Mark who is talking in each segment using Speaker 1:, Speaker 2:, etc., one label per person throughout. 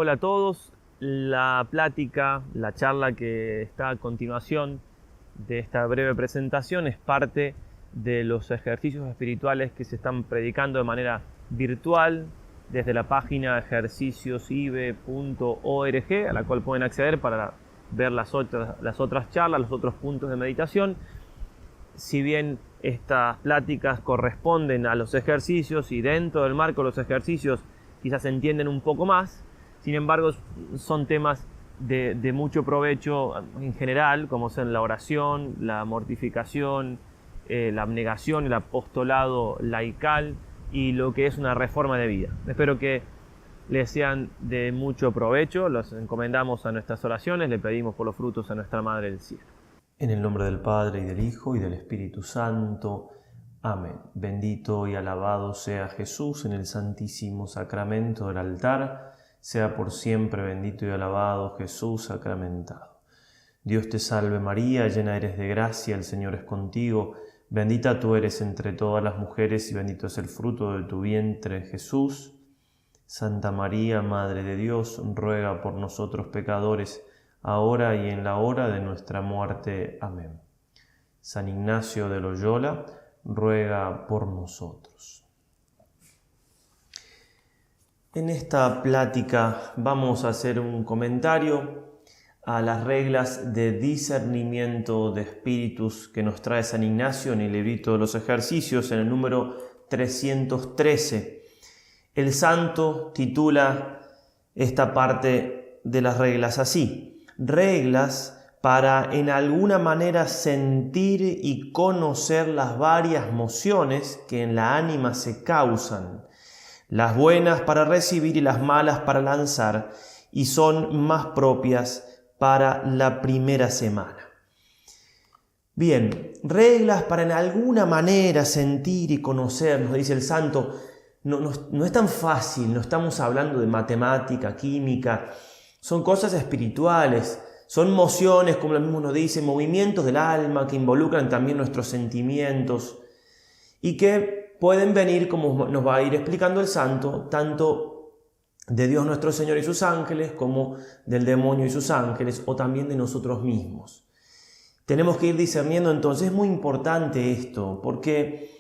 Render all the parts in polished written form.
Speaker 1: Hola a todos, la plática, la charla que está a continuación de esta breve presentación es parte de los ejercicios espirituales que se están predicando de manera virtual desde la página ejerciciosive.org, a la cual pueden acceder para ver las otras charlas, los otros puntos de meditación. Si bien estas pláticas corresponden a los ejercicios y dentro del marco de los ejercicios quizás se entienden un poco más, sin embargo son temas de mucho provecho en general, como son la oración, la mortificación, la abnegación, el apostolado laical y lo que es una reforma de vida. Espero que les sean de mucho provecho, los encomendamos a nuestras oraciones, le pedimos por los frutos a nuestra Madre del Cielo.
Speaker 2: En el nombre del Padre, y del Hijo, y del Espíritu Santo. Amén. Bendito y alabado sea Jesús en el Santísimo Sacramento del altar. Sea por siempre bendito y alabado Jesús sacramentado. Dios te salve María, llena eres de gracia, el Señor es contigo. Bendita tú eres entre todas las mujeres y bendito es el fruto de tu vientre, Jesús. Santa María, Madre de Dios, ruega por nosotros pecadores, ahora y en la hora de nuestra muerte. Amén. San Ignacio de Loyola, ruega por nosotros. En esta plática vamos a hacer un comentario a las reglas de discernimiento de espíritus que nos trae San Ignacio en el librito de los ejercicios, en el número 313. El santo titula esta parte de las reglas así: reglas para en alguna manera sentir y conocer las varias mociones que en la ánima se causan, las buenas para recibir y las malas para lanzar, y son más propias para la primera semana. Bien, reglas para en alguna manera sentir y conocer, nos dice el santo. No es tan fácil, no estamos hablando de matemática, química, son cosas espirituales, son mociones, como lo mismo nos dice, movimientos del alma que involucran también nuestros sentimientos y que pueden venir, como nos va a ir explicando el santo, tanto de Dios nuestro Señor y sus ángeles como del demonio y sus ángeles, o también de nosotros mismos. Tenemos que ir discerniendo entonces, es muy importante esto, porque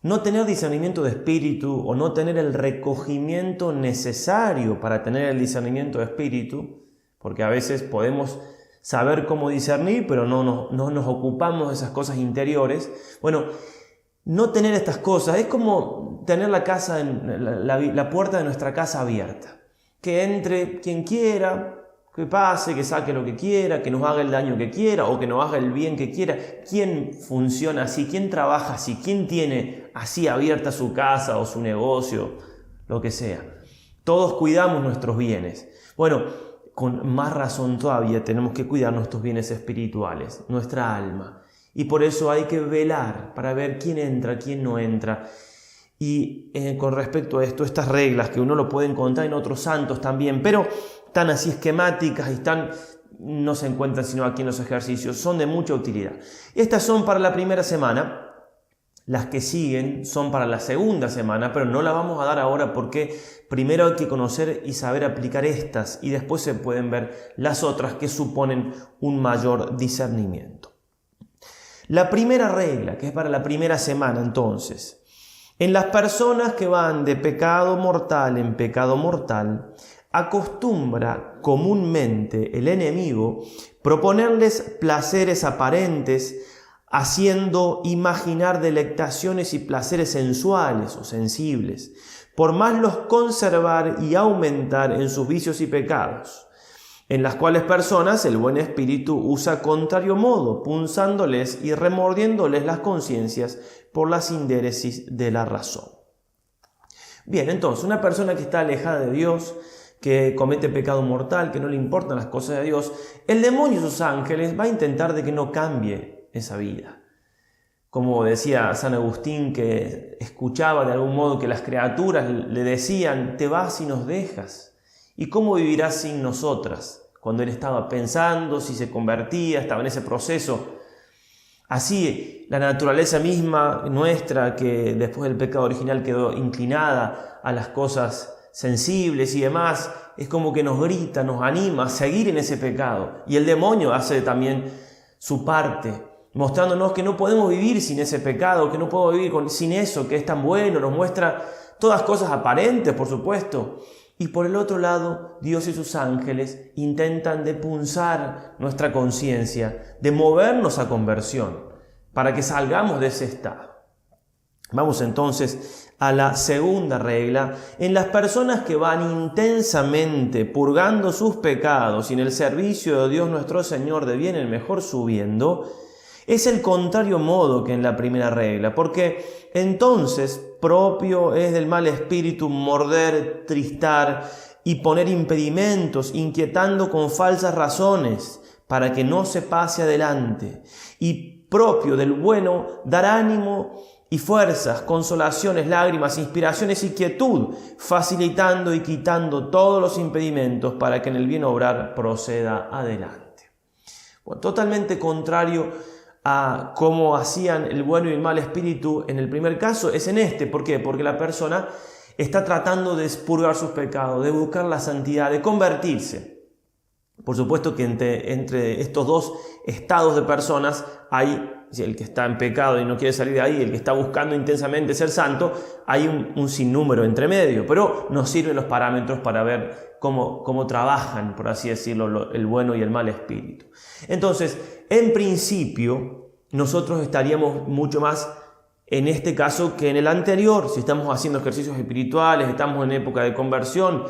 Speaker 2: no tener discernimiento de espíritu o no tener el recogimiento necesario para tener el discernimiento de espíritu, porque a veces podemos saber cómo discernir, pero no nos ocupamos de esas cosas interiores. Bueno, no tener estas cosas es como tener la casa, la puerta de nuestra casa abierta. Que entre quien quiera, que pase, que saque lo que quiera, que nos haga el daño que quiera o que nos haga el bien que quiera. ¿Quién funciona así? ¿Quién trabaja así? ¿Quién tiene así abierta su casa o su negocio? Lo que sea. Todos cuidamos nuestros bienes. Bueno, con más razón todavía tenemos que cuidar nuestros bienes espirituales, nuestra alma. Y por eso hay que velar para ver quién entra, quién no entra. Y con respecto a esto, estas reglas que uno lo puede encontrar en otros santos también, pero tan así esquemáticas y no se encuentran sino aquí en los ejercicios, son de mucha utilidad. Estas son para la primera semana. Las que siguen son para la segunda semana, pero no las vamos a dar ahora porque primero hay que conocer y saber aplicar estas y después se pueden ver las otras que suponen un mayor discernimiento. La primera regla, que es para la primera semana entonces: en las personas que van de pecado mortal en pecado mortal, acostumbra comúnmente el enemigo proponerles placeres aparentes, haciendo imaginar delectaciones y placeres sensuales o sensibles, por más los conservar y aumentar en sus vicios y pecados, en las cuales personas el buen espíritu usa contrario modo, punzándoles y remordiéndoles las conciencias por la sindéresis de la razón. Bien, entonces, una persona que está alejada de Dios, que comete pecado mortal, que no le importan las cosas de Dios, el demonio y sus ángeles va a intentar de que no cambie esa vida. Como decía San Agustín, que escuchaba de algún modo que las criaturas le decían: te vas y nos dejas. ¿Y cómo vivirás sin nosotras? Cuando él estaba pensando si se convertía, estaba en ese proceso. Así, la naturaleza misma nuestra, que después del pecado original quedó inclinada a las cosas sensibles y demás, es como que nos grita, nos anima a seguir en ese pecado. Y el demonio hace también su parte, mostrándonos que no podemos vivir sin ese pecado, que no podemos vivir sin eso que es tan bueno. Nos muestra todas cosas aparentes, por supuesto. Y por el otro lado, Dios y sus ángeles intentan de punzar nuestra conciencia, de movernos a conversión, para que salgamos de ese estado. Vamos entonces a la segunda regla. En las personas que van intensamente purgando sus pecados y en el servicio de Dios nuestro Señor de bien en mejor subiendo, es el contrario modo que en la primera regla, porque entonces propio es del mal espíritu morder, tristar y poner impedimentos, inquietando con falsas razones para que no se pase adelante, y propio del bueno dar ánimo y fuerzas, consolaciones, lágrimas, inspiraciones y quietud, facilitando y quitando todos los impedimentos para que en el bien obrar proceda adelante. Bueno, totalmente contrario a cómo hacían el bueno y el mal espíritu en el primer caso, es en este. ¿Por qué? Porque la persona está tratando de expurgar sus pecados, de buscar la santidad, de convertirse. Por supuesto que entre estos dos estados de personas hay el que está en pecado y no quiere salir de ahí, el que está buscando intensamente ser santo, hay un sinnúmero entre medio, pero nos sirven los parámetros para ver cómo trabajan, por así decirlo, el bueno y el mal espíritu. Entonces, en principio, nosotros estaríamos mucho más en este caso que en el anterior. Si estamos haciendo ejercicios espirituales, estamos en época de conversión,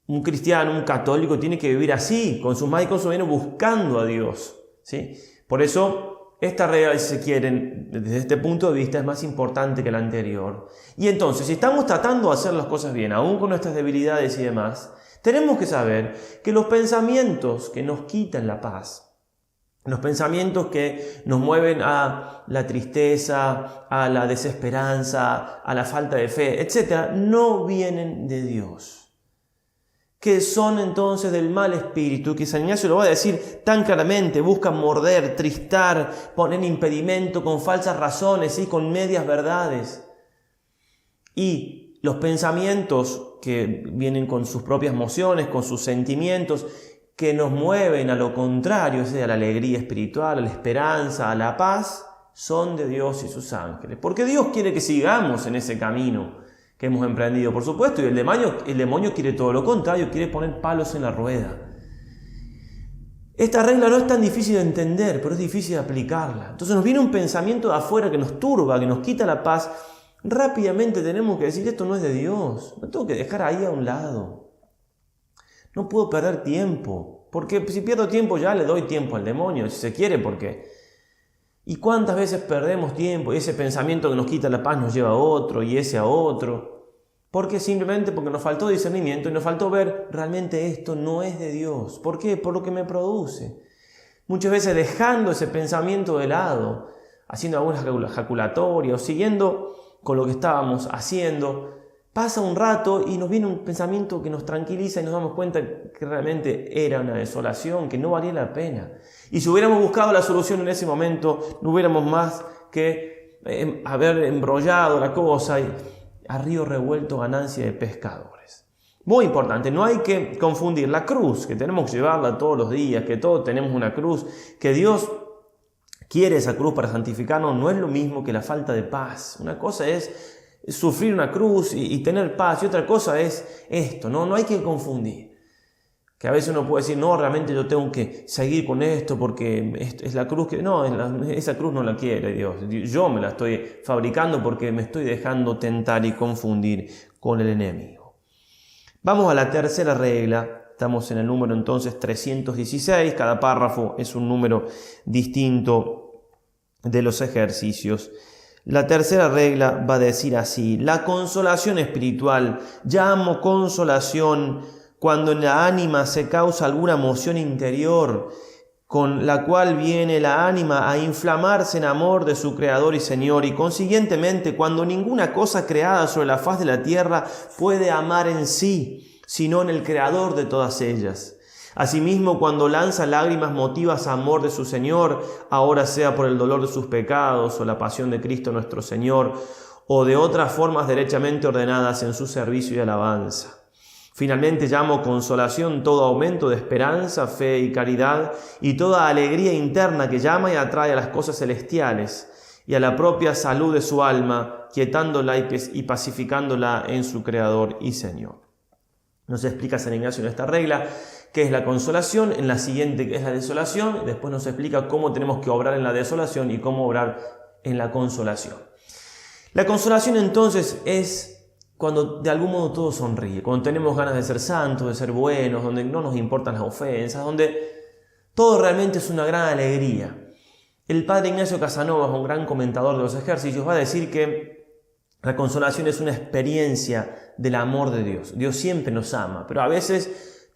Speaker 2: un cristiano, un católico tiene que vivir así, con sus más y con sus menos, buscando a Dios, ¿sí? Por eso, esta regla, si se quieren, desde este punto de vista, es más importante que la anterior. Y entonces, si estamos tratando de hacer las cosas bien, aún con nuestras debilidades y demás, tenemos que saber que los pensamientos que nos quitan la paz, los pensamientos que nos mueven a la tristeza, a la desesperanza, a la falta de fe, etc., no vienen de Dios. Que son entonces del mal espíritu, que San Ignacio lo va a decir tan claramente, buscan morder, tristar, poner impedimento con falsas razones y con medias verdades. Y los pensamientos que vienen con sus propias emociones, con sus sentimientos, que nos mueven a lo contrario, es decir, a la alegría espiritual, a la esperanza, a la paz, son de Dios y sus ángeles. Porque Dios quiere que sigamos en ese camino que hemos emprendido, por supuesto, y el demonio quiere todo lo contrario, quiere poner palos en la rueda. Esta regla no es tan difícil de entender, pero es difícil de aplicarla. Entonces nos viene un pensamiento de afuera que nos turba, que nos quita la paz. Rápidamente tenemos que decir, esto no es de Dios, lo tengo que dejar ahí a un lado. No puedo perder tiempo, porque si pierdo tiempo ya le doy tiempo al demonio, si se quiere, porque... ¿Y cuántas veces perdemos tiempo y ese pensamiento que nos quita la paz nos lleva a otro y ese a otro? Porque nos faltó discernimiento y nos faltó ver realmente esto no es de Dios. ¿Por qué? Por lo que me produce. Muchas veces dejando ese pensamiento de lado, haciendo alguna jaculatoria o siguiendo con lo que estábamos haciendo, pasa un rato y nos viene un pensamiento que nos tranquiliza y nos damos cuenta que realmente era una desolación, que no valía la pena. Y si hubiéramos buscado la solución en ese momento, no hubiéramos más que haber embrollado la cosa y a río revuelto ganancia de pescadores. Muy importante, no hay que confundir la cruz, que tenemos que llevarla todos los días, que todos tenemos una cruz, que Dios quiere esa cruz para santificarnos, no es lo mismo que la falta de paz. Una cosa es sufrir una cruz y tener paz, y otra cosa es esto, no hay que confundir. Que a veces uno puede decir, no, realmente yo tengo que seguir con esto porque es la cruz que... No, esa cruz no la quiere Dios. Yo me la estoy fabricando porque me estoy dejando tentar y confundir con el enemigo. Vamos a la tercera regla. Estamos en el número entonces 316. Cada párrafo es un número distinto de los ejercicios. La tercera regla va a decir así: la consolación espiritual. Llamo consolación cuando en la ánima se causa alguna emoción interior, con la cual viene la ánima a inflamarse en amor de su Creador y Señor, y consiguientemente cuando ninguna cosa creada sobre la faz de la tierra puede amar en sí, sino en el Creador de todas ellas. Asimismo, cuando lanza lágrimas motivas a amor de su Señor, ahora sea por el dolor de sus pecados o la pasión de Cristo nuestro Señor, o de otras formas derechamente ordenadas en su servicio y alabanza. Finalmente llamo consolación todo aumento de esperanza, fe y caridad, y toda alegría interna que llama y atrae a las cosas celestiales y a la propia salud de su alma, quietándola y pacificándola en su Creador y Señor. Nos explica San Ignacio en esta regla qué es la consolación, en la siguiente qué es la desolación, después nos explica cómo tenemos que obrar en la desolación y cómo obrar en la consolación. La consolación entonces es cuando de algún modo todo sonríe, cuando tenemos ganas de ser santos, de ser buenos, donde no nos importan las ofensas, donde todo realmente es una gran alegría. El padre Ignacio Casanovas, un gran comentador de los ejercicios, va a decir que la consolación es una experiencia del amor de Dios. Dios siempre nos ama, pero a veces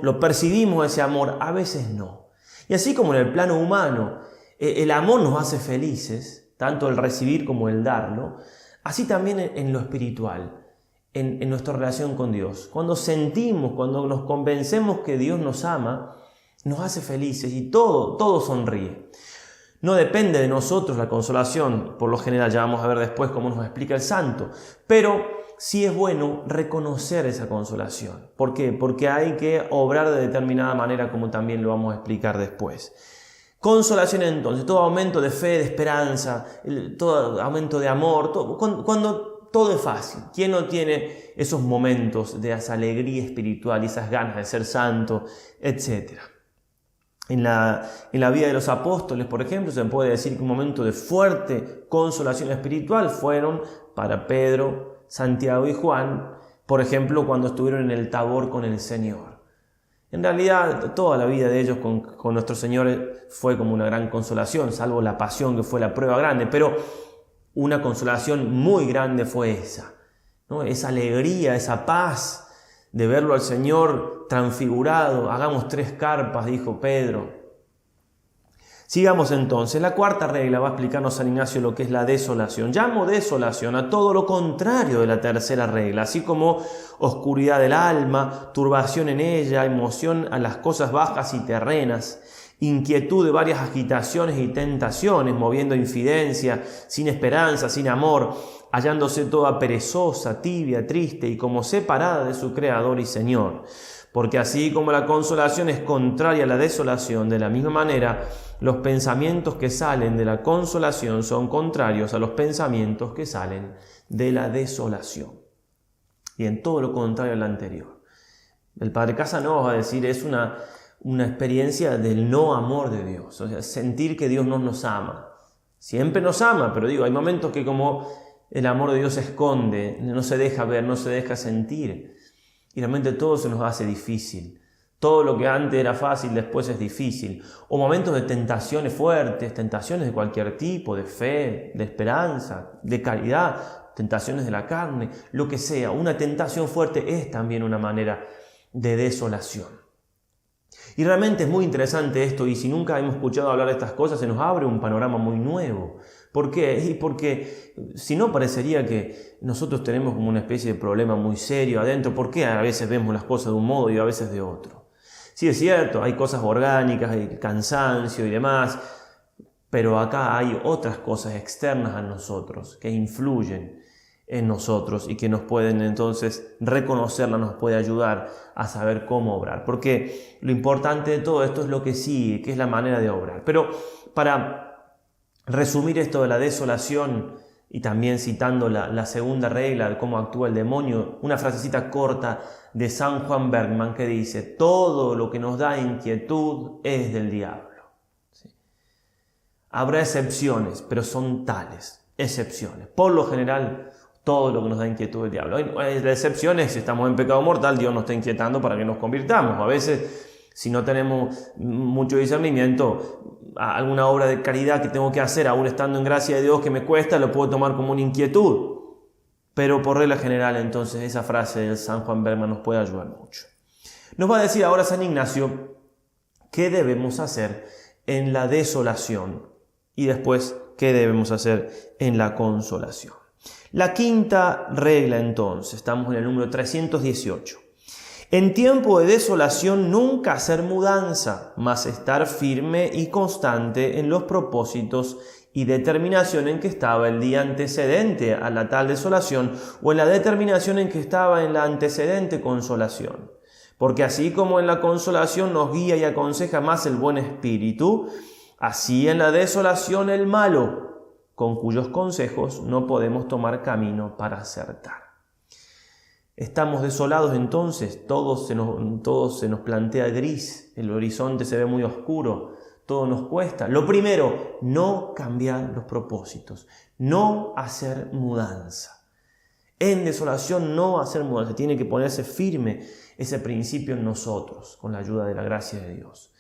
Speaker 2: lo percibimos ese amor, a veces no. Y así como en el plano humano el amor nos hace felices, tanto el recibir como el darlo, así también en lo espiritual. En nuestra relación con Dios. Cuando sentimos, cuando nos convencemos que Dios nos ama, nos hace felices y todo sonríe. No depende de nosotros la consolación, por lo general ya vamos a ver después cómo nos explica el santo, pero sí es bueno reconocer esa consolación. ¿Por qué? Porque hay que obrar de determinada manera, como también lo vamos a explicar después. Consolación entonces, todo aumento de fe, de esperanza, todo aumento de amor, cuando todo es fácil. ¿Quién no tiene esos momentos de esa alegría espiritual y esas ganas de ser santo, etcétera? En la vida de los apóstoles, por ejemplo, se puede decir que un momento de fuerte consolación espiritual fueron para Pedro, Santiago y Juan, por ejemplo, cuando estuvieron en el Tabor con el Señor. En realidad, toda la vida de ellos con nuestro Señor fue como una gran consolación, salvo la pasión que fue la prueba grande, pero una consolación muy grande fue esa, ¿no? Esa alegría, esa paz de verlo al Señor transfigurado. Hagamos 3 carpas, dijo Pedro. Sigamos entonces. La cuarta regla va a explicarnos San Ignacio lo que es la desolación. Llamo desolación a todo lo contrario de la tercera regla, así como oscuridad del alma, turbación en ella, emoción a las cosas bajas y terrenas, inquietud de varias agitaciones y tentaciones, moviendo infidencia, sin esperanza, sin amor, hallándose toda perezosa, tibia, triste y como separada de su Creador y Señor. Porque así como la consolación es contraria a la desolación, de la misma manera, los pensamientos que salen de la consolación son contrarios a los pensamientos que salen de la desolación. Y en todo lo contrario al anterior. El padre Casanovas va a decir, es una experiencia del no amor de Dios, o sea, sentir que Dios no nos ama. Siempre nos ama, pero hay momentos que como el amor de Dios se esconde, no se deja ver, no se deja sentir, y realmente todo se nos hace difícil. Todo lo que antes era fácil, después es difícil. O momentos de tentaciones fuertes, tentaciones de cualquier tipo, de fe, de esperanza, de caridad, tentaciones de la carne, lo que sea. Una tentación fuerte es también una manera de desolación. Y realmente es muy interesante esto, y si nunca hemos escuchado hablar de estas cosas, se nos abre un panorama muy nuevo. ¿Por qué? Y porque si no parecería que nosotros tenemos como una especie de problema muy serio adentro. ¿Por qué a veces vemos las cosas de un modo y a veces de otro? Sí, es cierto, hay cosas orgánicas, hay cansancio y demás, pero acá hay otras cosas externas a nosotros que influyen en nosotros y que nos pueden entonces reconocerla, nos puede ayudar a saber cómo obrar. Porque lo importante de todo esto es lo que sigue, que es la manera de obrar. Pero para resumir esto de la desolación y también citando la segunda regla de cómo actúa el demonio, una frasecita corta de San Juan Bergman que dice: todo lo que nos da inquietud es del diablo. ¿Sí? Habrá excepciones, pero son tales excepciones. Por lo general, todo lo que nos da inquietud es del diablo. La excepción es si estamos en pecado mortal, Dios nos está inquietando para que nos convirtamos. A veces, si no tenemos mucho discernimiento, alguna obra de caridad que tengo que hacer, aún estando en gracia de Dios, que me cuesta, lo puedo tomar como una inquietud. Pero por regla general, entonces, esa frase de San Juan Bergman nos puede ayudar mucho. Nos va a decir ahora San Ignacio qué debemos hacer en la desolación y después qué debemos hacer en la consolación. La quinta regla, entonces, estamos en el número 318. En tiempo de desolación nunca hacer mudanza, mas estar firme y constante en los propósitos y determinación en que estaba el día antecedente a la tal desolación, o en la determinación en que estaba en la antecedente consolación. Porque así como en la consolación nos guía y aconseja más el buen espíritu, así en la desolación el malo, con cuyos consejos no podemos tomar camino para acertar. Estamos desolados entonces, todo se nos plantea gris, el horizonte se ve muy oscuro, todo nos cuesta. Lo primero, no cambiar los propósitos, no hacer mudanza. En desolación no hacer mudanza, tiene que ponerse firme ese principio en nosotros, con la ayuda de la gracia de Dios.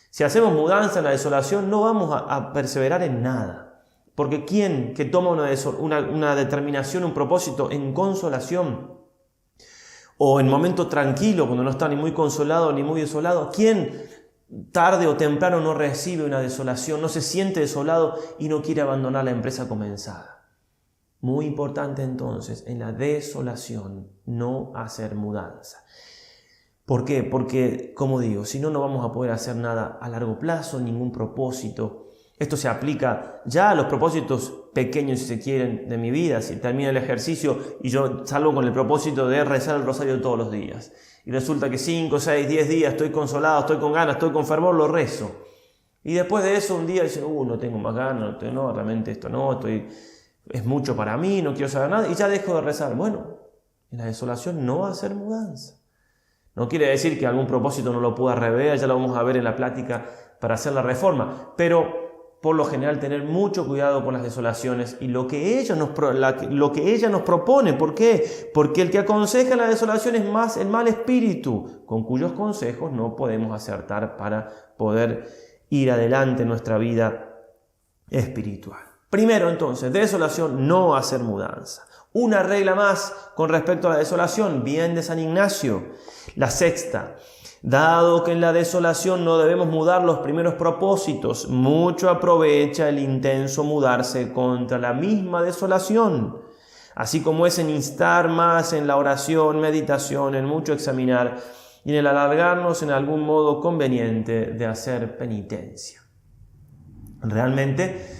Speaker 2: Si hacemos mudanza en la desolación, no vamos a perseverar en nada. Porque ¿quién que toma una determinación, un propósito en consolación, o en momento tranquilo, cuando no está ni muy consolado ni muy desolado, quién tarde o temprano no recibe una desolación, no se siente desolado y no quiere abandonar la empresa comenzada? Muy importante entonces, en la desolación, no hacer mudanza. ¿Por qué? Porque, como digo, si no, no vamos a poder hacer nada a largo plazo, ningún propósito. Esto se aplica ya a los propósitos pequeños, si se quieren, de mi vida. Si termina el ejercicio y yo salgo con el propósito de rezar el rosario todos los días, y resulta que 5, 6, 10 días estoy consolado, estoy con ganas, estoy con fervor, lo rezo. Y después de eso un día dice, no tengo más ganas, no, realmente esto no, es mucho para mí, no quiero saber nada, y ya dejo de rezar. Bueno, en la desolación no va a hacer mudanza. No quiere decir que algún propósito no lo pueda rever, ya lo vamos a ver en la plática para hacer la reforma, pero por lo general tener mucho cuidado con las desolaciones y lo que ella nos propone. ¿Por qué? Porque el que aconseja la desolación es más el mal espíritu, con cuyos consejos no podemos acertar para poder ir adelante en nuestra vida espiritual. Primero entonces, desolación, no hacer mudanza. Una regla más con respecto a la desolación, bien de San Ignacio. La sexta, dado que en la desolación no debemos mudar los primeros propósitos, mucho aprovecha el intenso mudarse contra la misma desolación, así como es en instar más en la oración, meditación, en mucho examinar y en el alargarnos en algún modo conveniente de hacer penitencia. Realmente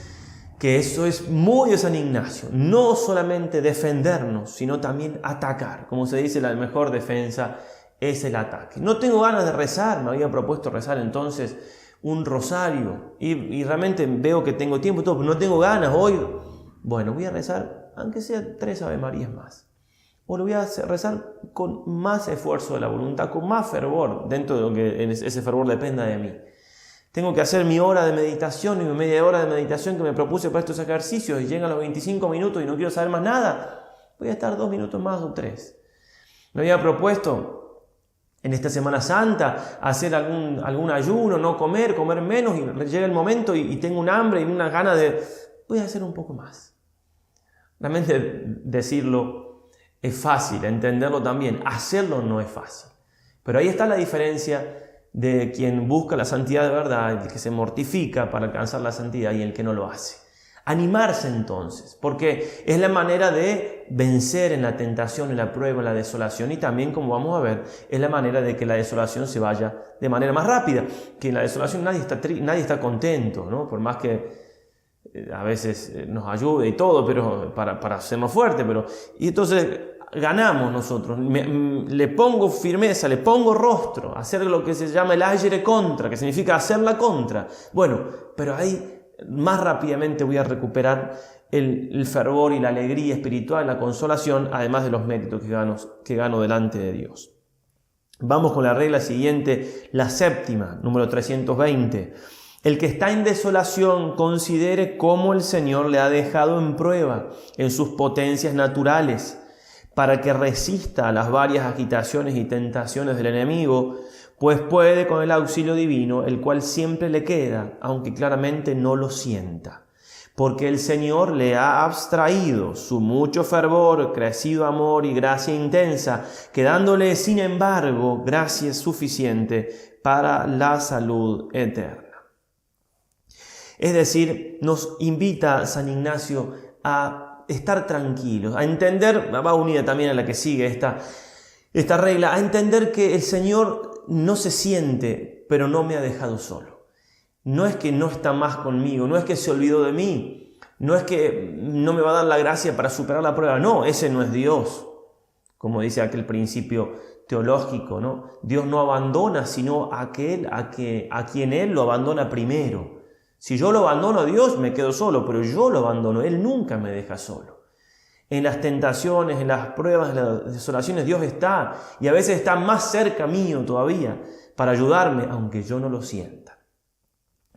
Speaker 2: que eso es muy de San Ignacio, no solamente defendernos, sino también atacar. Como se dice, la mejor defensa es el ataque. No tengo ganas de rezar, me había propuesto rezar entonces un rosario y realmente veo que tengo tiempo y todo, pero no tengo ganas hoy. Bueno, voy a rezar, aunque sea 3 Ave Marías más. O lo voy a rezar con más esfuerzo de la voluntad, con más fervor, dentro de lo que ese fervor dependa de mí. Tengo que hacer mi hora de meditación y mi media hora de meditación que me propuse para estos ejercicios y llegan los 25 minutos y no quiero saber más nada. Voy a estar 2 minutos más o 3. Me había propuesto en esta Semana Santa hacer algún ayuno, no comer menos, y llega el momento y tengo un hambre y una gana de... Voy a hacer un poco más. Realmente decirlo es fácil, entenderlo también. Hacerlo no es fácil. Pero ahí está la diferencia de quien busca la santidad de verdad, el que se mortifica para alcanzar la santidad y el que no lo hace. Animarse entonces, porque es la manera de vencer en la tentación, en la prueba, en la desolación, y también, como vamos a ver, es la manera de que la desolación se vaya de manera más rápida. Que en la desolación nadie está contento, ¿no? Por más que a veces nos ayude y todo, pero para hacernos fuertes, y entonces ganamos nosotros. Le pongo firmeza, le pongo rostro, hacer lo que se llama el agere contra, que significa hacer la contra. Bueno, pero ahí más rápidamente voy a recuperar el fervor y la alegría espiritual, la consolación, además de los méritos que gano delante de Dios. Vamos con la regla siguiente, la séptima, número 320. El que está en desolación considere cómo el Señor le ha dejado en prueba en sus potencias naturales, para que resista a las varias agitaciones y tentaciones del enemigo, pues puede con el auxilio divino, el cual siempre le queda, aunque claramente no lo sienta. Porque el Señor le ha abstraído su mucho fervor, crecido amor y gracia intensa, quedándole, sin embargo, gracia suficiente para la salud eterna. Es decir, nos invita San Ignacio a estar tranquilos, a entender, va unida también a la que sigue esta regla, a entender que el Señor no se siente, pero no me ha dejado solo. No es que no está más conmigo, no es que se olvidó de mí, No es que no me va a dar la gracia para superar la prueba, no, ese no es Dios. Como dice aquel principio teológico, ¿no? Dios no abandona sino a quien Él lo abandona primero. Si yo lo abandono a Dios, me quedo solo, pero yo lo abandono, Él nunca me deja solo. En las tentaciones, en las pruebas, en las desolaciones, Dios está, y a veces está más cerca mío todavía para ayudarme, aunque yo no lo sienta.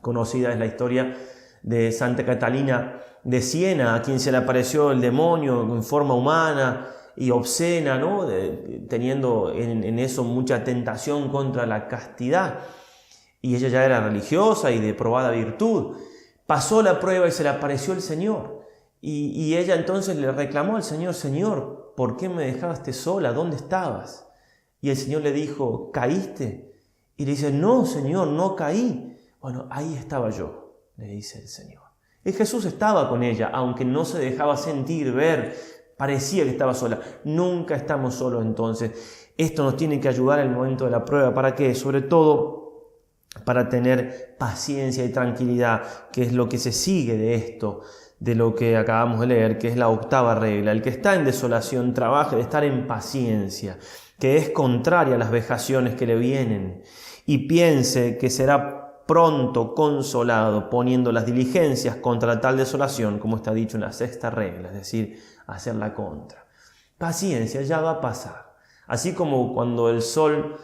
Speaker 2: Conocida es la historia de Santa Catalina de Siena, a quien se le apareció el demonio en forma humana y obscena, ¿no? Teniendo en eso mucha tentación contra la castidad. Y ella ya era religiosa y de probada virtud. Pasó la prueba y se le apareció el Señor. Y ella entonces le reclamó al Señor: Señor, ¿por qué me dejaste sola? ¿Dónde estabas? Y el Señor le dijo: ¿caíste? Y le dice: no, Señor, no caí. Bueno, ahí estaba yo, le dice el Señor. Y Jesús estaba con ella, aunque no se dejaba sentir, ver, parecía que estaba sola. Nunca estamos solos entonces. Esto nos tiene que ayudar en el momento de la prueba. ¿Para qué? Sobre todo para tener paciencia y tranquilidad, que es lo que se sigue de esto, de lo que acabamos de leer, que es la octava regla. El que está en desolación trabaje de estar en paciencia, que es contraria a las vejaciones que le vienen, y piense que será pronto consolado, poniendo las diligencias contra tal desolación, como está dicho en la sexta regla, es decir, hacer la contra. Paciencia, ya va a pasar. Así como cuando el sol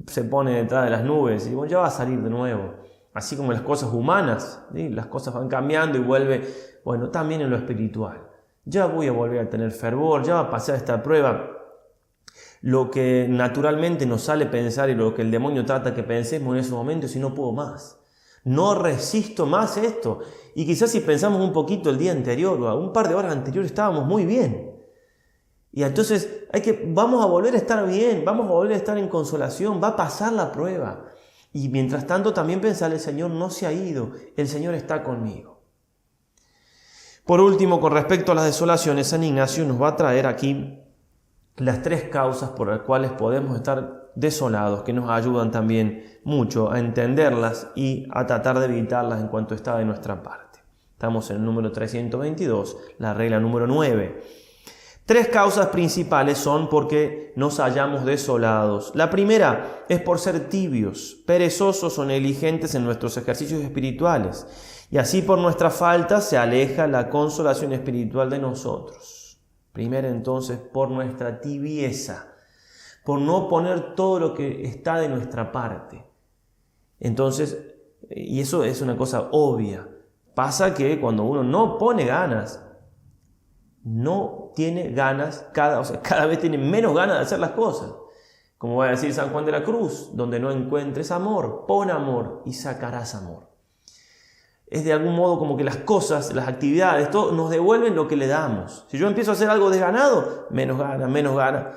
Speaker 2: se pone detrás de las nubes y bueno, ya va a salir de nuevo. Así como las cosas humanas, ¿sí? Las cosas van cambiando y vuelve, bueno, también en lo espiritual. Ya voy a volver a tener fervor, ya va a pasar esta prueba. Lo que naturalmente nos sale pensar y lo que el demonio trata que pensemos en ese momento es: si no puedo más, no resisto más esto. Y quizás si pensamos un poquito el día anterior o un par de horas anteriores estábamos muy bien. Y entonces vamos a volver a estar bien, vamos a volver a estar en consolación, va a pasar la prueba. Y mientras tanto también pensar: el Señor no se ha ido, el Señor está conmigo. Por último, con respecto a las desolaciones, San Ignacio nos va a traer aquí las 3 causas por las cuales podemos estar desolados, que nos ayudan también mucho a entenderlas y a tratar de evitarlas en cuanto está de nuestra parte. Estamos en el número 322, la regla número 9. 3 causas principales son porque nos hallamos desolados. La primera es por ser tibios, perezosos o negligentes en nuestros ejercicios espirituales, y así por nuestra falta se aleja la consolación espiritual de nosotros. Primero entonces por nuestra tibieza, por no poner todo lo que está de nuestra parte. Entonces, y eso es una cosa obvia, pasa que cuando uno no pone ganas, no tiene ganas, cada vez tiene menos ganas de hacer las cosas. Como va a decir San Juan de la Cruz: donde no encuentres amor, pon amor y sacarás amor. Es de algún modo como que las cosas, las actividades, todo nos devuelven lo que le damos. Si yo empiezo a hacer algo desganado, menos gana.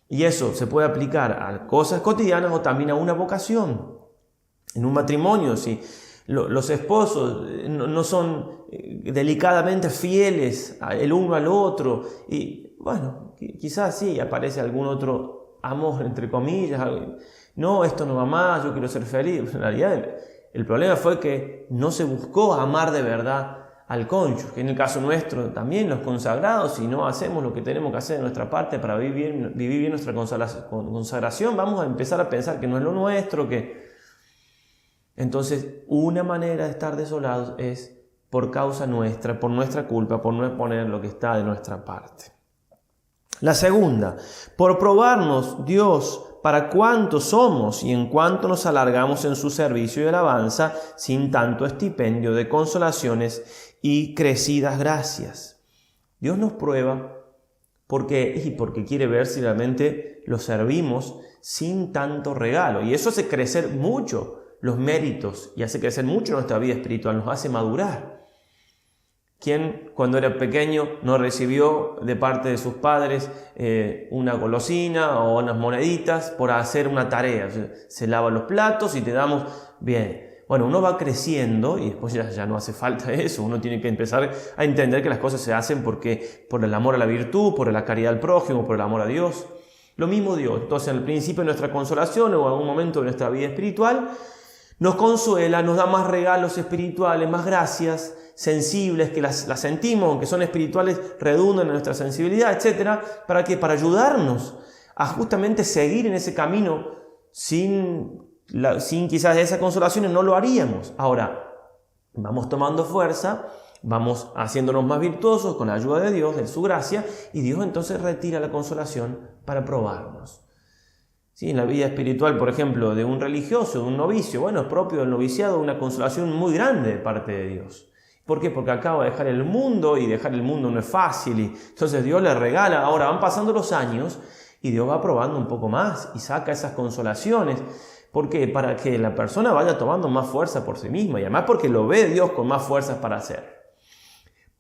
Speaker 2: Y eso se puede aplicar a cosas cotidianas o también a una vocación. En un matrimonio, si los esposos no son delicadamente fieles el uno al otro, y bueno, quizás sí aparece algún otro amor, entre comillas, no, esto no va más, yo quiero ser feliz. En realidad el problema fue que no se buscó amar de verdad al cónyuge. En el caso nuestro también, los consagrados, si no hacemos lo que tenemos que hacer de nuestra parte para vivir bien nuestra consagración, vamos a empezar a pensar que no es lo nuestro, que... Entonces, una manera de estar desolados es por causa nuestra, por nuestra culpa, por no poner lo que está de nuestra parte. La segunda, por probarnos Dios para cuánto somos y en cuánto nos alargamos en su servicio y alabanza sin tanto estipendio de consolaciones y crecidas gracias. Dios nos prueba porque quiere ver si realmente lo servimos sin tanto regalo. Y eso hace crecer mucho los méritos y hace crecer mucho nuestra vida espiritual, nos hace madurar. ¿Quién cuando era pequeño no recibió de parte de sus padres una golosina o unas moneditas por hacer una tarea? Se lava los platos y te damos bien. Bueno, uno va creciendo y después ya no hace falta eso. Uno tiene que empezar a entender que las cosas se hacen por el amor a la virtud, por la caridad al prójimo, por el amor a Dios. Lo mismo Dios. Entonces, al principio de nuestra consolación o en algún momento de nuestra vida espiritual, nos consuela, nos da más regalos espirituales, más gracias, sensibles, que las sentimos, que son espirituales, redundan en nuestra sensibilidad, etc. ¿Para qué? Para ayudarnos a justamente seguir en ese camino. Sin quizás esas consolaciones no lo haríamos. Ahora, vamos tomando fuerza, vamos haciéndonos más virtuosos con la ayuda de Dios, de su gracia, y Dios entonces retira la consolación para probarnos. Sí, en la vida espiritual, por ejemplo, de un religioso, de un novicio, bueno, es propio del noviciado una consolación muy grande de parte de Dios. ¿Por qué? Porque acaba de dejar el mundo, y dejar el mundo no es fácil, y entonces Dios le regala. Ahora van pasando los años y Dios va probando un poco más y saca esas consolaciones. ¿Por qué? Para que la persona vaya tomando más fuerza por sí misma, y además porque lo ve Dios con más fuerzas para hacer.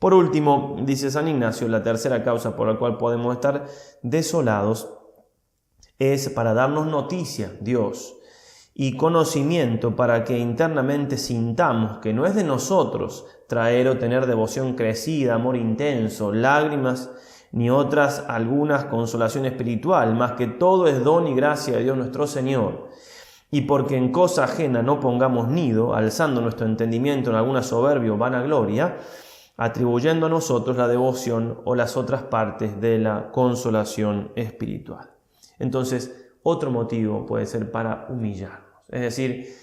Speaker 2: Por último, dice San Ignacio, la tercera causa por la cual podemos estar desolados es para darnos noticia, Dios, y conocimiento para que internamente sintamos que no es de nosotros traer o tener devoción crecida, amor intenso, lágrimas, ni otras algunas consolación espiritual, más que todo es don y gracia de Dios nuestro Señor. Y porque en cosa ajena no pongamos nido, alzando nuestro entendimiento en alguna soberbia o vanagloria, atribuyendo a nosotros la devoción o las otras partes de la consolación espiritual. Entonces, otro motivo puede ser para humillarnos. Es decir,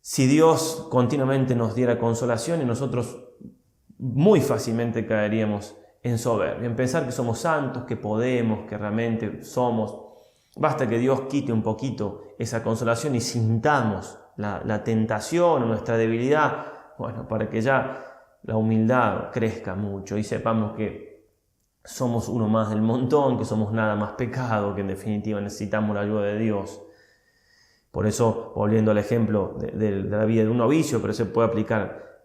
Speaker 2: si Dios continuamente nos diera consolación, y nosotros muy fácilmente caeríamos en soberbia, en pensar que somos santos, que podemos, que realmente somos. Basta que Dios quite un poquito esa consolación y sintamos la tentación o nuestra debilidad, bueno, para que ya la humildad crezca mucho y sepamos que somos uno más del montón, que somos nada más pecado, que en definitiva necesitamos la ayuda de Dios. Por eso, volviendo al ejemplo de la vida de un novicio, pero se puede aplicar,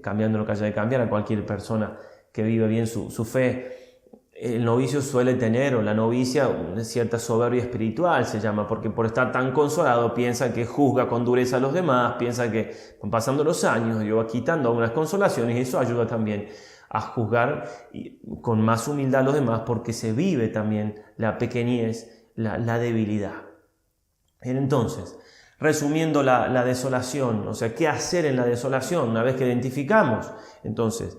Speaker 2: cambiando lo que haya de cambiar, a cualquier persona que vive bien su fe. El novicio suele tener, o la novicia, una cierta soberbia espiritual se llama, porque por estar tan consolado piensa que juzga con dureza a los demás, piensa que van pasando los años, Dios va quitando algunas consolaciones, y eso ayuda también a juzgar con más humildad a los demás, porque se vive también la pequeñez, la debilidad. Entonces, resumiendo la desolación, o sea, ¿qué hacer en la desolación una vez que identificamos? Entonces,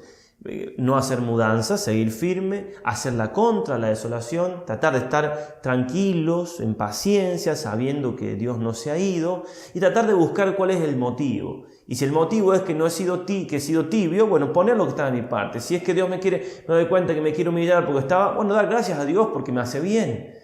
Speaker 2: no hacer mudanzas, seguir firme, hacer la contra la desolación, tratar de estar tranquilos, en paciencia, sabiendo que Dios no se ha ido, y tratar de buscar cuál es el motivo. Y si el motivo es que no he sido que he sido tibio, bueno, poner lo que está de mi parte. Si es que Dios me doy cuenta que me quiere humillar porque bueno, dar gracias a Dios porque me hace bien.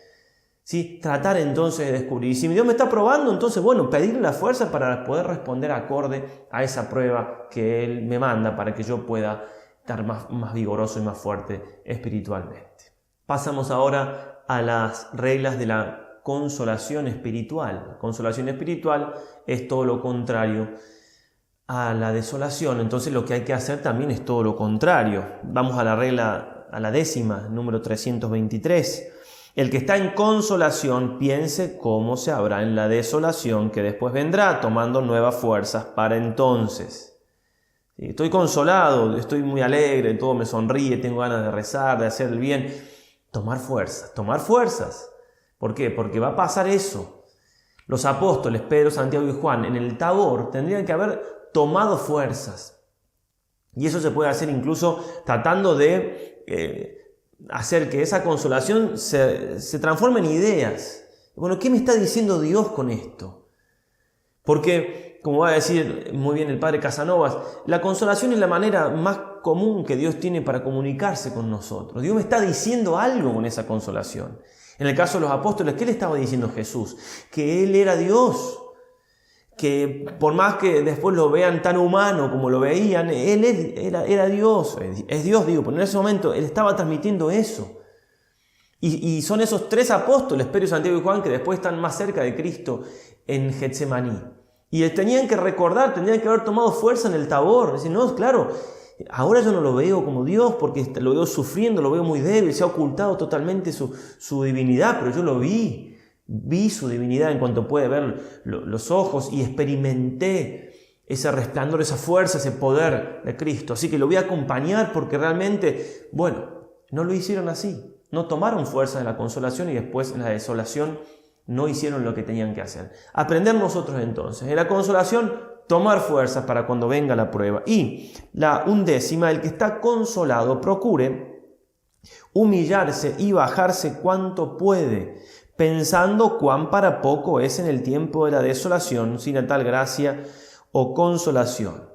Speaker 2: ¿Sí? Tratar entonces de descubrir. Y si Dios me está probando, entonces, bueno, pedirle la fuerza para poder responder acorde a esa prueba que Él me manda, para que yo pueda estar más vigoroso y más fuerte espiritualmente. Pasamos ahora a las reglas de la consolación espiritual. La consolación espiritual es todo lo contrario a la desolación, entonces lo que hay que hacer también es todo lo contrario. Vamos a la regla, a la décima, número 323. El que está en consolación piense cómo se habrá en la desolación que después vendrá, tomando nuevas fuerzas para entonces. Estoy consolado, estoy muy alegre, todo me sonríe, tengo ganas de rezar, de hacer el bien. Tomar fuerzas. ¿Por qué? Porque va a pasar eso. Los apóstoles, Pedro, Santiago y Juan, en el Tabor tendrían que haber tomado fuerzas. Y eso se puede hacer incluso tratando de hacer que esa consolación se transforme en ideas. Bueno, ¿qué me está diciendo Dios con esto? Porque, como va a decir muy bien el padre Casanovas, la consolación es la manera más común que Dios tiene para comunicarse con nosotros. Dios me está diciendo algo con esa consolación. En el caso de los apóstoles, ¿qué le estaba diciendo Jesús? Que Él era Dios, que por más que después lo vean tan humano como lo veían, Él era Dios, es Dios, digo, pero en ese momento Él estaba transmitiendo eso. Y son esos tres apóstoles, Pedro, Santiago y Juan, que después están más cerca de Cristo en Getsemaní. Y tenían que recordar, tendrían que haber tomado fuerza en el Tabor. Decir, no, claro, ahora yo no lo veo como Dios porque lo veo sufriendo, lo veo muy débil, se ha ocultado totalmente su divinidad, pero yo lo vi su divinidad en cuanto puede ver los ojos y experimenté ese resplandor, esa fuerza, ese poder de Cristo. Así que lo voy a acompañar porque realmente, bueno, no lo hicieron así. No tomaron fuerza en la consolación y después en la desolación no hicieron lo que tenían que hacer. Aprender nosotros entonces. En la consolación, tomar fuerzas para cuando venga la prueba. Y la 11, el que está consolado, procure humillarse y bajarse cuanto puede, pensando cuán para poco es en el tiempo de la desolación, sin tal gracia o consolación.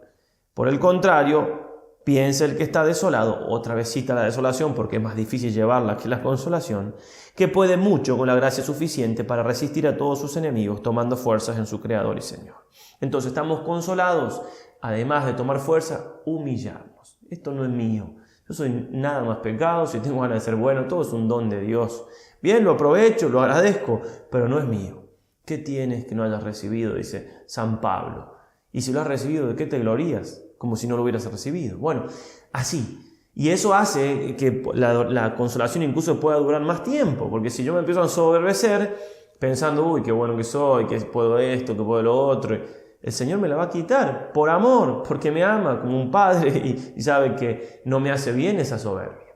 Speaker 2: Por el contrario, piensa el que está desolado, otra vez cita la desolación porque es más difícil llevarla que la consolación, que puede mucho con la gracia suficiente para resistir a todos sus enemigos, tomando fuerzas en su Creador y Señor. Entonces estamos consolados, además de tomar fuerza, humillarnos. Esto no es mío, yo soy nada más pecado, si tengo ganas de ser bueno, todo es un don de Dios. Bien, lo aprovecho, lo agradezco, pero no es mío. ¿Qué tienes que no hayas recibido?, dice San Pablo. Y si lo has recibido, ¿de qué te glorías? Como si no lo hubieras recibido. Bueno, así. Y eso hace que la consolación incluso pueda durar más tiempo, porque si yo me empiezo a ensoberbecer, pensando, uy, qué bueno que soy, que puedo esto, que puedo lo otro, el Señor me la va a quitar por amor, porque me ama como un padre y sabe que no me hace bien esa soberbia.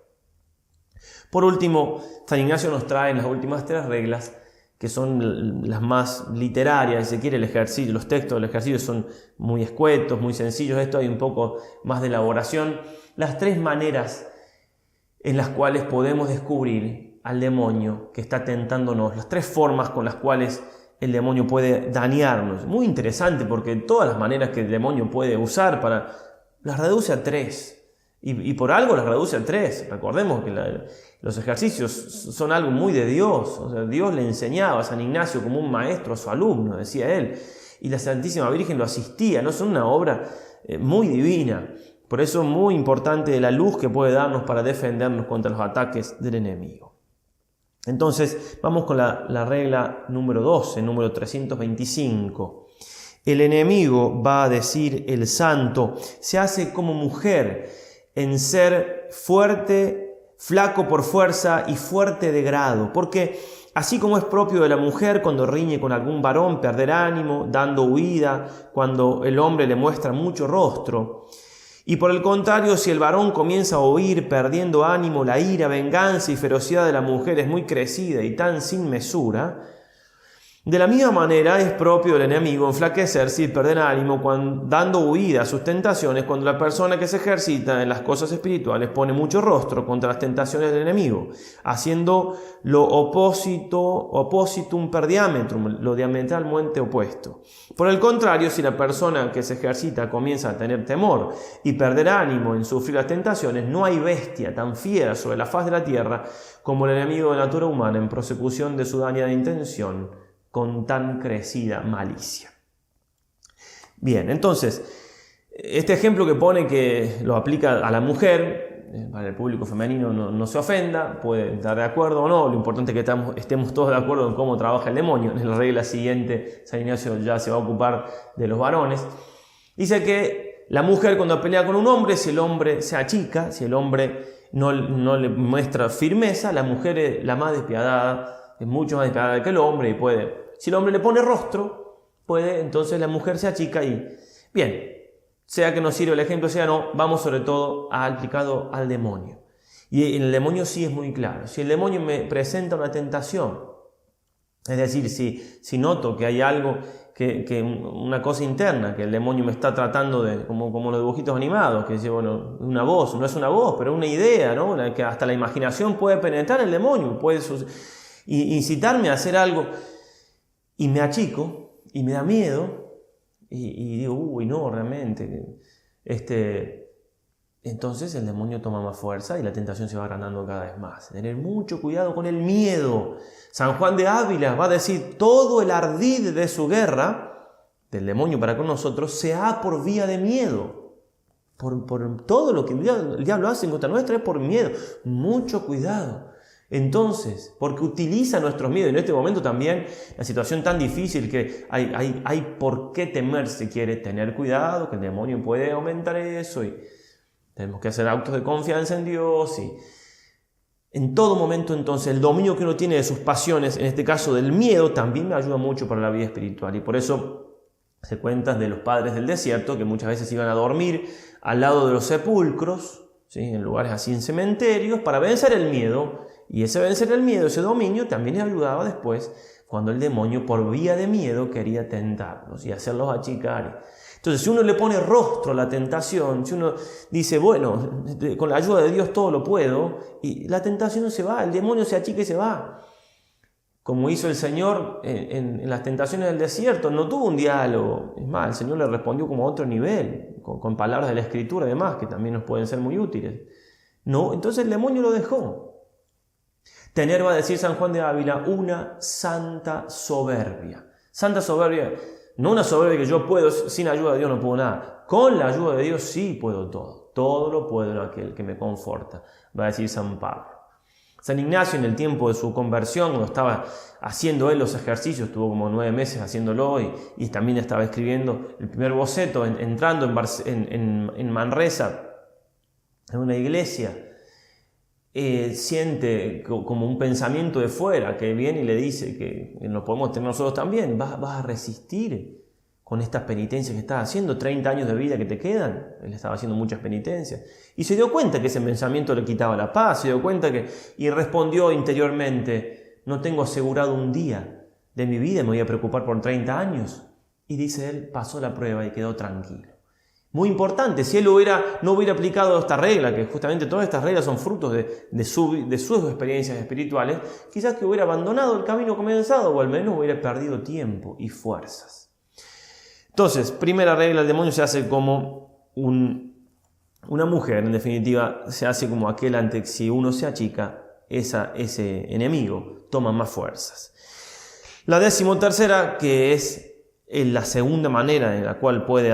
Speaker 2: Por último, San Ignacio nos trae en las últimas 3 reglas, que son las más literarias, si se quiere, el ejercicio, los textos del ejercicio son muy escuetos, muy sencillos, esto hay un poco más de elaboración, las 3 maneras en las cuales podemos descubrir al demonio que está tentándonos, las 3 formas con las cuales el demonio puede dañarnos. Muy interesante porque todas las maneras que el demonio puede usar las reduce a 3. Y por algo las reduce a 3. Recordemos que los ejercicios son algo muy de Dios. O sea, Dios le enseñaba a San Ignacio como un maestro a su alumno, decía él. Y la Santísima Virgen lo asistía. ¿No? Son una obra muy divina. Por eso es muy importante la luz que puede darnos para defendernos contra los ataques del enemigo. Entonces, vamos con la regla número 12, número 325. El enemigo, va a decir el santo, se hace como mujer en ser fuerte, flaco por fuerza y fuerte de grado, porque así como es propio de la mujer cuando riñe con algún varón perder ánimo, dando huida, cuando el hombre le muestra mucho rostro, y por el contrario, si el varón comienza a huir perdiendo ánimo, la ira, venganza y ferocidad de la mujer es muy crecida y tan sin mesura, de la misma manera es propio del enemigo enflaquecerse y perder ánimo dando huida a sus tentaciones cuando la persona que se ejercita en las cosas espirituales pone mucho rostro contra las tentaciones del enemigo, haciendo lo oppositum per diametrum, lo diametralmente opuesto. Por el contrario, si la persona que se ejercita comienza a tener temor y perder ánimo en sufrir las tentaciones, no hay bestia tan fiera sobre la faz de la tierra como el enemigo de la natura humana en prosecución de su dañada intención con tan crecida malicia. Bien, entonces, este ejemplo que pone que lo aplica a la mujer, para el público femenino no se ofenda, puede estar de acuerdo o no, lo importante es que estemos todos de acuerdo en cómo trabaja el demonio. En la regla siguiente, San Ignacio ya se va a ocupar de los varones. Dice que la mujer cuando pelea con un hombre, si el hombre se achica, si el hombre no le muestra firmeza, la mujer es la más despiadada, es mucho más despiadada que el hombre y puede... Si el hombre le pone rostro, entonces la mujer se achica y... Bien, sea que nos sirva el ejemplo, sea no, vamos sobre todo aplicado al demonio. Y en el demonio sí es muy claro. Si el demonio me presenta una tentación, es decir, si noto que hay algo, una cosa interna, que el demonio me está tratando de, como los dibujitos animados, que dice, bueno, una voz, no es una voz, pero una idea, ¿no? Que hasta la imaginación puede penetrar el demonio, puede incitarme a hacer algo... Y me achico, y me da miedo, y digo, uy, no, realmente. Entonces el demonio toma más fuerza y la tentación se va agrandando cada vez más. Tener mucho cuidado con el miedo. San Juan de Ávila va a decir, todo el ardid de su guerra, del demonio para con nosotros, se ha por vía de miedo. Por todo lo que el diablo hace en contra nuestra es por miedo. Mucho cuidado. Entonces, porque utiliza nuestros miedos, en este momento también la situación tan difícil que hay por qué temer si quiere, tener cuidado, que el demonio puede aumentar eso y tenemos que hacer actos de confianza en Dios y en todo momento entonces el dominio que uno tiene de sus pasiones, en este caso del miedo, también me ayuda mucho para la vida espiritual y por eso se cuentan de los padres del desierto que muchas veces iban a dormir al lado de los sepulcros, ¿sí? En lugares así en cementerios, para vencer el miedo. Y ese vencer el miedo, ese dominio, también les ayudaba después, cuando el demonio por vía de miedo quería tentarlos y hacerlos achicar. Entonces, si uno le pone rostro a la tentación, si uno dice, bueno, con la ayuda de Dios todo lo puedo, y la tentación se va, el demonio se achica y se va. Como hizo el Señor en las tentaciones del desierto, no tuvo un diálogo. Es más, el Señor le respondió como a otro nivel, con palabras de la Escritura además, que también nos pueden ser muy útiles. No, entonces el demonio lo dejó. Tener, va a decir San Juan de Ávila, una santa soberbia. Santa soberbia, no una soberbia que yo puedo, sin ayuda de Dios no puedo nada. Con la ayuda de Dios sí puedo todo. Todo lo puedo en aquel que me conforta, va a decir San Pablo. San Ignacio, en el tiempo de su conversión, cuando estaba haciendo él los ejercicios, estuvo como 9 meses haciéndolo y también estaba escribiendo el primer boceto, entrando en Manresa, en una iglesia, siente como un pensamiento de fuera que viene y le dice que lo podemos tener nosotros también. Vas a resistir con estas penitencias que estás haciendo, 30 años de vida que te quedan. Él estaba haciendo muchas penitencias. Y se dio cuenta que ese pensamiento le quitaba la paz, se dio cuenta y respondió interiormente, no tengo asegurado un día de mi vida, me voy a preocupar por 30 años. Y dice él, pasó la prueba y quedó tranquilo. Muy importante, si él no hubiera aplicado esta regla, que justamente todas estas reglas son frutos de sus experiencias espirituales, quizás que hubiera abandonado el camino comenzado o al menos hubiera perdido tiempo y fuerzas. Entonces, primera regla, el demonio se hace como una mujer, en definitiva, se hace como aquel ante que si uno se achica, ese enemigo toma más fuerzas. La 13ª, que es la segunda manera en la cual puede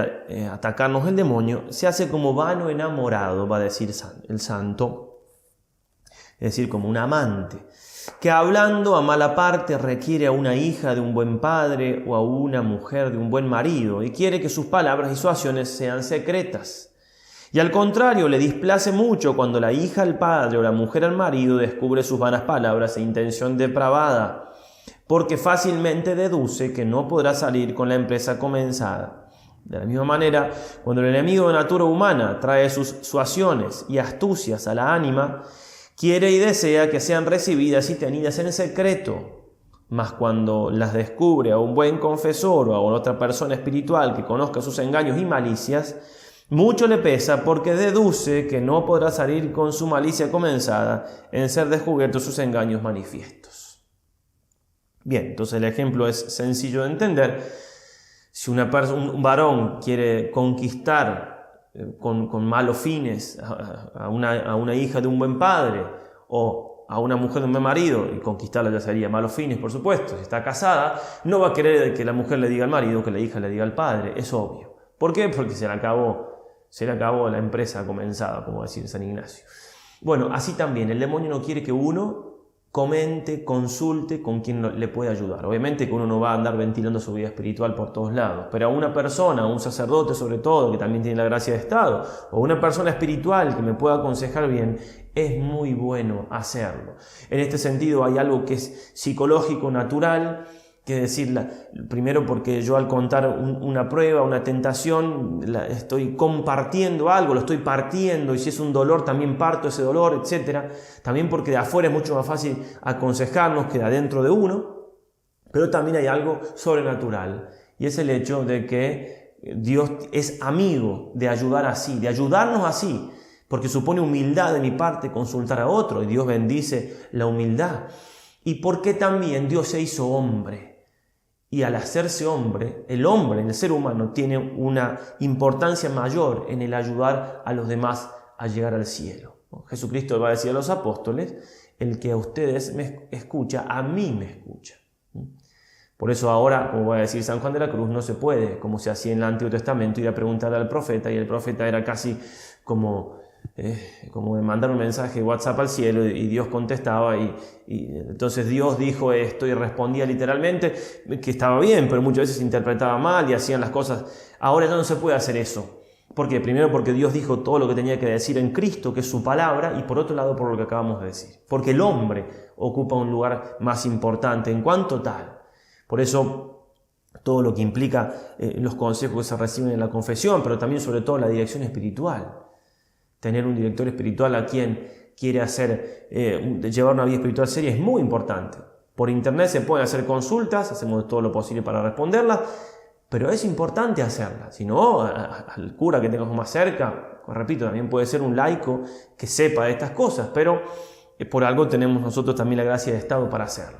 Speaker 2: atacarnos el demonio, se hace como vano enamorado, va a decir el santo, es decir, como un amante, que hablando a mala parte requiere a una hija de un buen padre o a una mujer de un buen marido y quiere que sus palabras y sus acciones sean secretas. Y al contrario, le displace mucho cuando la hija al padre o la mujer al marido descubre sus vanas palabras e intención depravada, porque fácilmente deduce que no podrá salir con la empresa comenzada. De la misma manera, cuando el enemigo de natura humana trae sus suasiones y astucias a la ánima, quiere y desea que sean recibidas y tenidas en secreto, mas cuando las descubre a un buen confesor o a otra persona espiritual que conozca sus engaños y malicias, mucho le pesa porque deduce que no podrá salir con su malicia comenzada en ser descubiertos sus engaños manifiestos. Bien, entonces el ejemplo es sencillo de entender. Si un varón quiere conquistar con malos fines a una hija de un buen padre o a una mujer de un buen marido, y conquistarla ya sería malos fines, por supuesto, si está casada, no va a querer que la mujer le diga al marido, que la hija le diga al padre, es obvio. ¿Por qué? Porque se le acabó la empresa comenzada, como decía San Ignacio. Bueno, así también, el demonio no quiere que uno comente, consulte con quien le puede ayudar. Obviamente que uno no va a andar ventilando su vida espiritual por todos lados, pero a una persona, a un sacerdote sobre todo, que también tiene la gracia de Estado, o una persona espiritual que me pueda aconsejar bien, es muy bueno hacerlo. En este sentido hay algo que es psicológico, natural, que decir, primero porque yo al contar una prueba, una tentación, estoy compartiendo algo, lo estoy partiendo, y si es un dolor también parto ese dolor, etc. También porque de afuera es mucho más fácil aconsejarnos que de adentro de uno, pero también hay algo sobrenatural, y es el hecho de que Dios es amigo de ayudar así, de ayudarnos así, porque supone humildad de mi parte consultar a otro, y Dios bendice la humildad, y porque también Dios se hizo hombre. Y al hacerse hombre, el ser humano, tiene una importancia mayor en el ayudar a los demás a llegar al cielo. Jesucristo va a decir a los apóstoles, el que a ustedes me escucha, a mí me escucha. Por eso ahora, como va a decir San Juan de la Cruz, no se puede, como se hacía en el Antiguo Testamento, ir a preguntarle al profeta, y el profeta era casi como de mandar un mensaje de WhatsApp al cielo y Dios contestaba y entonces Dios dijo esto y respondía literalmente, que estaba bien, pero muchas veces se interpretaba mal y hacían las cosas. Ahora ya no se puede hacer eso. ¿Por qué? Primero porque Dios dijo todo lo que tenía que decir en Cristo, que es su palabra, y por otro lado por lo que acabamos de decir. Porque el hombre ocupa un lugar más importante en cuanto tal. Por eso todo lo que implica los consejos que se reciben en la confesión, pero también sobre todo la dirección espiritual. Tener un director espiritual a quien quiere llevar una vida espiritual seria es muy importante. Por internet se pueden hacer consultas, hacemos todo lo posible para responderlas, pero es importante hacerlas. Si no, al cura que tengamos más cerca, repito, también puede ser un laico que sepa de estas cosas, pero por algo tenemos nosotros también la gracia de Estado para hacerlo.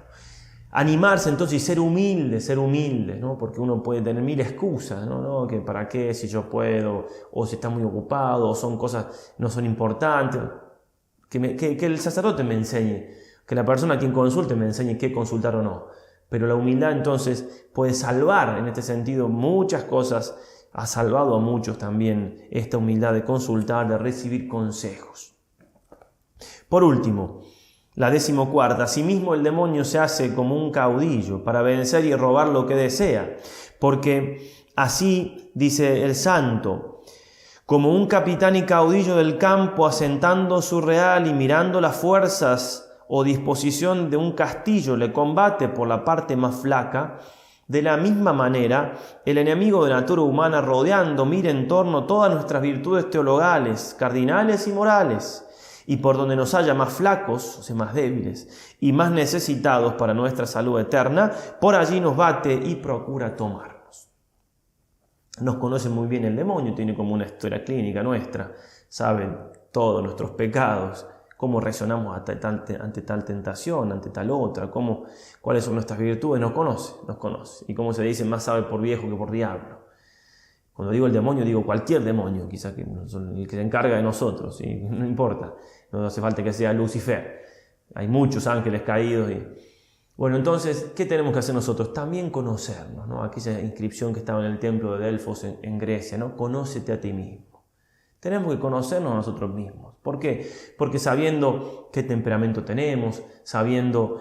Speaker 2: Animarse entonces y ser humilde, ¿no? Porque uno puede tener mil excusas, ¿no? Que para qué, si yo puedo, o si está muy ocupado, o son cosas no son importantes. Que el sacerdote me enseñe, que la persona a quien consulte me enseñe qué consultar o no. Pero la humildad entonces puede salvar en este sentido muchas cosas, ha salvado a muchos también esta humildad de consultar, de recibir consejos. Por último, la 14ª, asimismo el demonio se hace como un caudillo para vencer y robar lo que desea, porque así dice el santo, como un capitán y caudillo del campo asentando su real y mirando las fuerzas o disposición de un castillo le combate por la parte más flaca, de la misma manera el enemigo de natura humana rodeando mira en torno todas nuestras virtudes teologales, cardinales y morales, y por donde nos haya más flacos, o sea, más débiles, y más necesitados para nuestra salud eterna, por allí nos bate y procura tomarnos. Nos conoce muy bien el demonio, tiene como una historia clínica nuestra, sabe todos nuestros pecados, cómo reaccionamos ante tal tentación, ante tal otra, cuáles son nuestras virtudes, nos conoce. Y como se dice, más sabe por viejo que por diablo. Cuando digo el demonio, digo cualquier demonio, quizás el que se encarga de nosotros, ¿sí? No importa, no hace falta que sea Lucifer. Hay muchos ángeles caídos. Bueno, entonces, ¿qué tenemos que hacer nosotros? También conocernos, ¿no? Aquella inscripción que estaba en el templo de Delfos en Grecia, ¿no? Conócete a ti mismo. Tenemos que conocernos a nosotros mismos. ¿Por qué? Porque sabiendo qué temperamento tenemos, sabiendo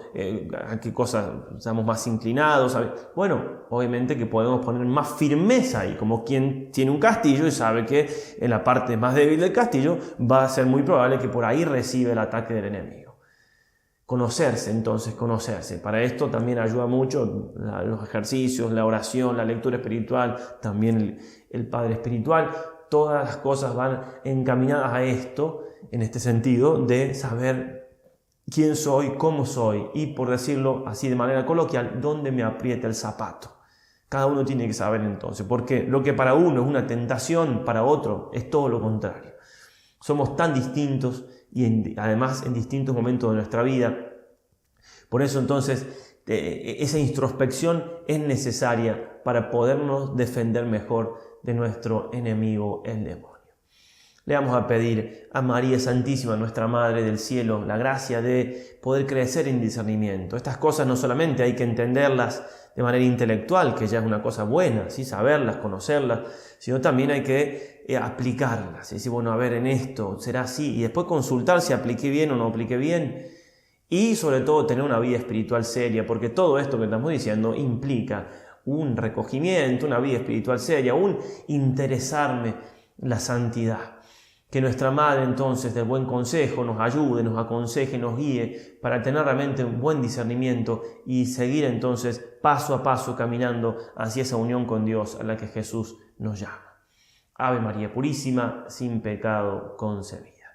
Speaker 2: a qué cosas estamos más inclinados, bueno, obviamente que podemos poner más firmeza ahí, como quien tiene un castillo y sabe que en la parte más débil del castillo va a ser muy probable que por ahí reciba el ataque del enemigo. Conocerse. Para esto también ayuda mucho los ejercicios, la oración, la lectura espiritual, también el Padre Espiritual. Todas las cosas van encaminadas a esto, en este sentido, de saber quién soy, cómo soy y, por decirlo así de manera coloquial, dónde me aprieta el zapato. Cada uno tiene que saber entonces, porque lo que para uno es una tentación, para otro es todo lo contrario. Somos tan distintos y además en distintos momentos de nuestra vida. Por eso entonces esa introspección es necesaria para podernos defender mejor de nuestro enemigo, el demonio. Le vamos a pedir a María Santísima, nuestra Madre del Cielo, la gracia de poder crecer en discernimiento. Estas cosas no solamente hay que entenderlas de manera intelectual, que ya es una cosa buena, ¿sí? Saberlas, conocerlas, sino también hay que aplicarlas. Y decir, bueno, a ver, en esto será así, y después consultar si apliqué bien o no apliqué bien. Y sobre todo tener una vida espiritual seria, porque todo esto que estamos diciendo implica un recogimiento, una vida espiritual seria, un interesarme en la santidad. Que nuestra Madre entonces del buen consejo nos ayude, nos aconseje, nos guíe para tener realmente un buen discernimiento y seguir entonces paso a paso caminando hacia esa unión con Dios a la que Jesús nos llama. Ave María Purísima, sin pecado concebida.